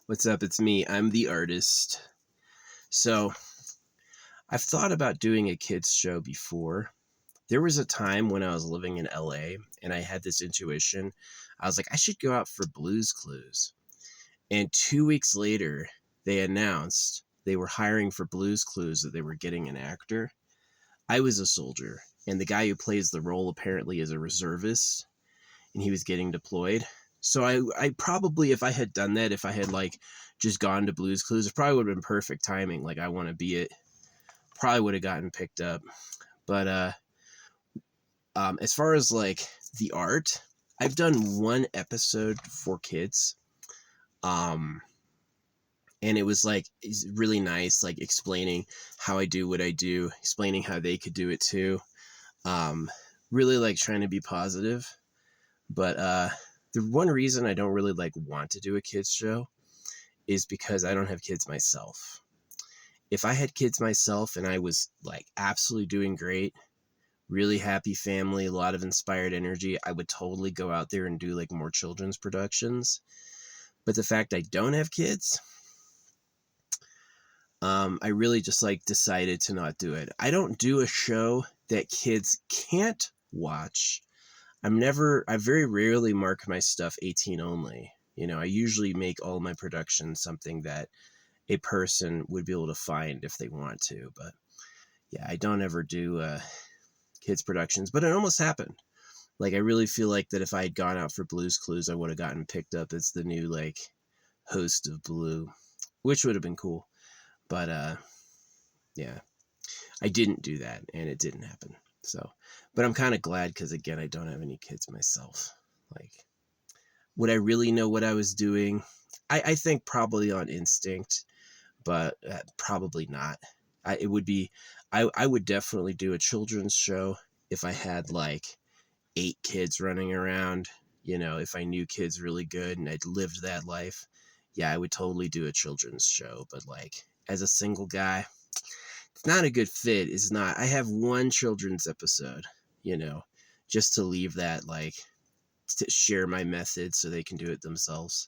What's up? It's me. I'm the artist. So, I've thought about doing a kids show before. There was a time when I was living in LA and I had this intuition. I was like, I should go out for Blues Clues. And 2 weeks later, they announced they were hiring for Blues Clues, that they were getting an actor. I was a soldier, and the guy who plays the role apparently is a reservist, and he was getting deployed. So I probably, if I had done that, if I had like just gone to Blues Clues, it probably would have been perfect timing. Like, I want to be it. Probably would have gotten picked up. But as far as like the art, I've done one episode for kids. Um, and it was like, it's really nice, like explaining how I do what I do, explaining how they could do it too. Um, really like trying to be positive. But the one reason I don't really like want to do a kids show is because I don't have kids myself. If I had kids myself and I was like absolutely doing great, really happy family, a lot of inspired energy, I would totally go out there and do like more children's productions. But the fact I don't have kids, I really just like decided to not do it. I don't do a show that kids can't watch. I very rarely mark my stuff 18 only. You know, I usually make all my productions something that a person would be able to find if they want to. But yeah, I don't ever do kids productions, but it almost happened. Like, I really feel like that if I had gone out for Blues Clues, I would have gotten picked up as the new like host of Blue, which would have been cool. But yeah, I didn't do that, and it didn't happen. So, but I'm kind of glad because again, I don't have any kids myself. Like, would I really know what I was doing? I think probably on instinct, but probably not. It would be, I would definitely do a children's show if I had like 8 kids running around. You know, if I knew kids really good and I'd lived that life, yeah, I would totally do a children's show. But like as a single guy, it's not a good fit. It's not. I have one children's episode, you know, just to leave that, like, to share my method so they can do it themselves.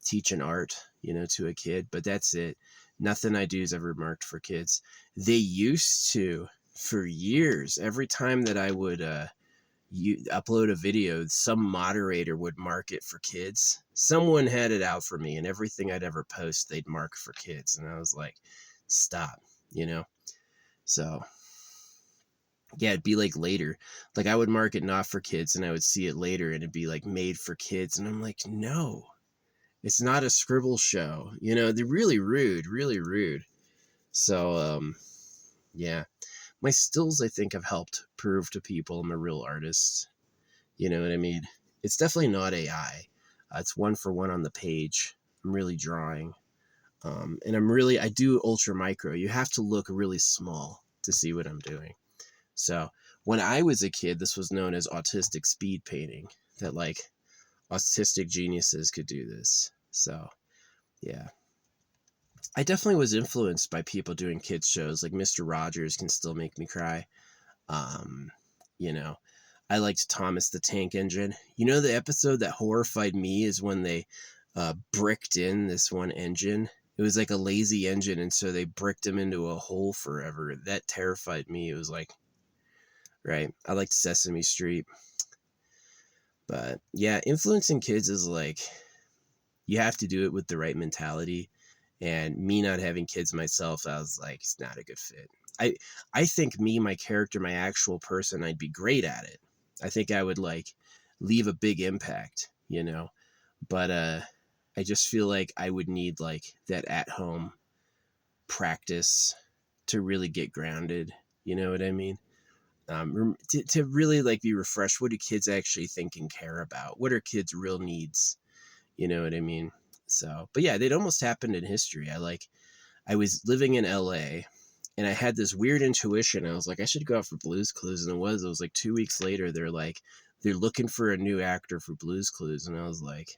Teach an art, you know, to a kid, but that's it. Nothing I do is ever marked for kids. They used to, for years, every time that I would upload a video, some moderator would mark it for kids. Someone had it out for me, and everything I'd ever post, they'd mark for kids. And I was like, stop, you know? So, yeah, it'd be like later. Like, I would mark it not for kids, and I would see it later, and it'd be like made for kids. And I'm like, no, it's not a scribble show. You know, they're really rude, really rude. So, yeah. My stills, I think, have helped prove to people I'm a real artist. You know what I mean? It's definitely not AI. It's one for one on the page. I'm really drawing. And I do ultra micro. You have to look really small to see what I'm doing. So when I was a kid, this was known as autistic speed painting, that like autistic geniuses could do this. So yeah, I definitely was influenced by people doing kids shows. Like Mr. Rogers can still make me cry. Um, you know, I liked Thomas the Tank Engine. You know, the episode that horrified me is when they bricked in this one engine. It was like a lazy engine, and so they bricked him into a hole forever. That terrified me. It was like, right. I liked Sesame Street. But yeah, influencing kids is like, you have to do it with the right mentality. And me not having kids myself, I was like, it's not a good fit. I I think me, my character, my actual person, I'd be great at it. I think I would like leave a big impact, you know. But I just feel like I would need like that at home practice to really get grounded. You know what I mean? To really like be refreshed. What do kids actually think and care about? What are kids' real needs? You know what I mean? So, but yeah, it almost happened in history. I was living in LA and I had this weird intuition. I was like, I should go out for Blues Clues. And it was like 2 weeks later, they're looking for a new actor for Blues Clues. And I was like,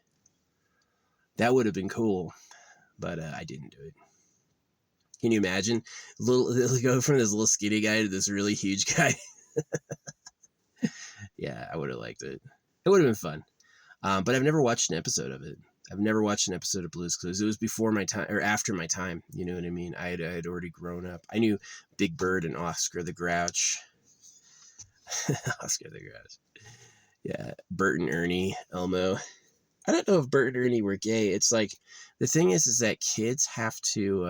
that would have been cool. But I didn't do it. Can you imagine? Go from this little skinny guy to this really huge guy. Yeah, I would have liked it. It would have been fun. But I've never watched an episode of it. I've never watched an episode of Blue's Clues. It was before my time or after my time. You know what I mean? I had already grown up. I knew Big Bird and Oscar the Grouch. Oscar the Grouch. Yeah, Bert and Ernie, Elmo. I don't know if Bert and Ernie were gay. It's like the thing is that kids have to.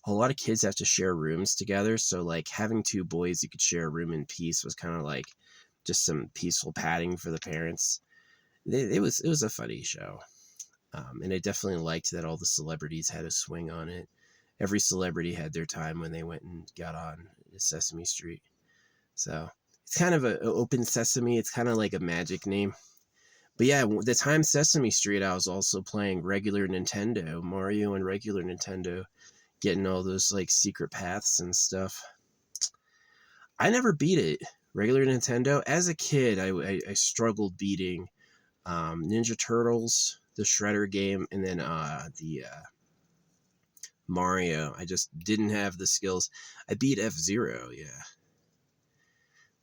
A lot of kids have to share rooms together. So like having two boys you could share a room in peace was kind of like just some peaceful padding for the parents. It was a funny show. And I definitely liked that all the celebrities had a swing on it. Every celebrity had their time when they went and got on Sesame Street. So it's kind of an open sesame. It's kind of like a magic name. But yeah, the time Sesame Street, I was also playing regular Nintendo, Mario and regular Nintendo, getting all those like secret paths and stuff. I never beat it. Regular Nintendo. As a kid, I struggled beating Ninja Turtles, the Shredder game, and then the Mario. I just didn't have the skills. I beat F-Zero, yeah,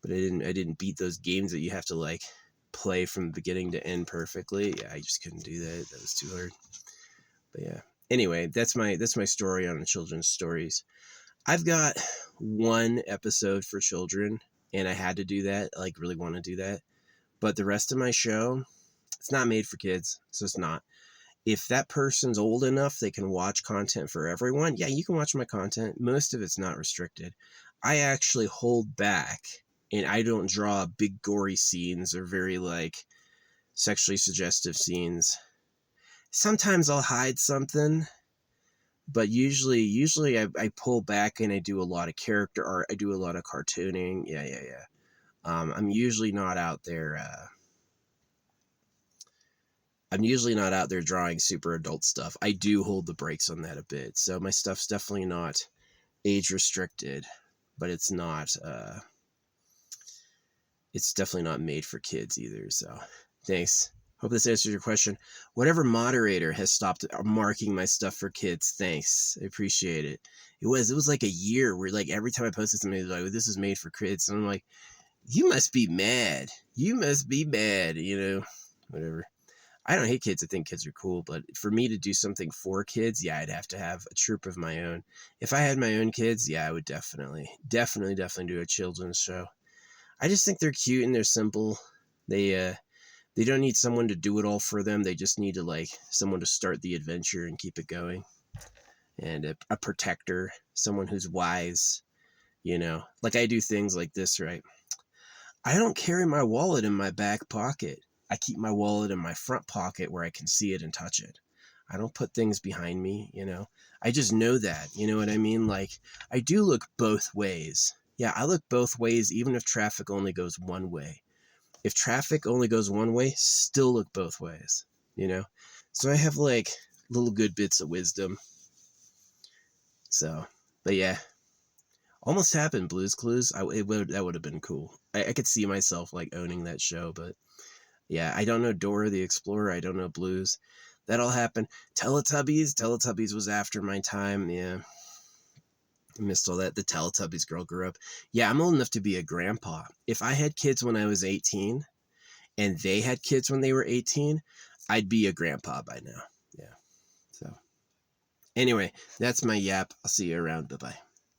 but I didn't beat those games that you have to like play from beginning to end perfectly. Yeah, I just couldn't do that. That was too hard. But yeah. Anyway, that's my story on the children's stories. I've got one episode for children, and I had to do that. I like really want to do that. But the rest of my show, it's not made for kids. It's just not. If that person's old enough, they can watch content for everyone. Yeah, you can watch my content. Most of it's not restricted. I actually hold back, and I don't draw big gory scenes or very like sexually suggestive scenes. Sometimes I'll hide something, but usually I pull back and I do a lot of character art. I do a lot of cartooning. Yeah. I'm usually not out there. I'm usually not out there drawing super adult stuff. I do hold the brakes on that a bit. So my stuff's definitely not age restricted, but it's not. It's definitely not made for kids either. So thanks. Hope this answers your question. Whatever moderator has stopped marking my stuff for kids, thanks. I appreciate it. It was like a year where like every time I posted something, it was like, this is made for kids. And I'm like, you must be mad. You must be mad, whatever. I don't hate kids. I think kids are cool. But for me to do something for kids, yeah, I'd have to have a troop of my own. If I had my own kids, yeah, I would definitely do a children's show. I just think they're cute and they're simple. They don't need someone to do it all for them. They just need to like someone to start the adventure and keep it going. And a protector, someone who's wise, like I do things like this, right? I don't carry my wallet in my back pocket. I keep my wallet in my front pocket where I can see it and touch it. I don't put things behind me, I just know that, you know what I mean? Like I do look both ways. Yeah, I look both ways even if traffic only goes one way. If traffic only goes one way, still look both ways, So I have like little good bits of wisdom. So, but yeah, almost happened. Blue's Clues. That would have been cool. I could see myself like owning that show, but yeah, I don't know Dora the Explorer. I don't know Blues. That all happened. Teletubbies was after my time. Yeah. I missed all that. The Teletubbies girl grew up. Yeah, I'm old enough to be a grandpa. If I had kids when I was 18 and they had kids when they were 18, I'd be a grandpa by now. Yeah. So anyway, that's my yap. I'll see you around. Bye-bye.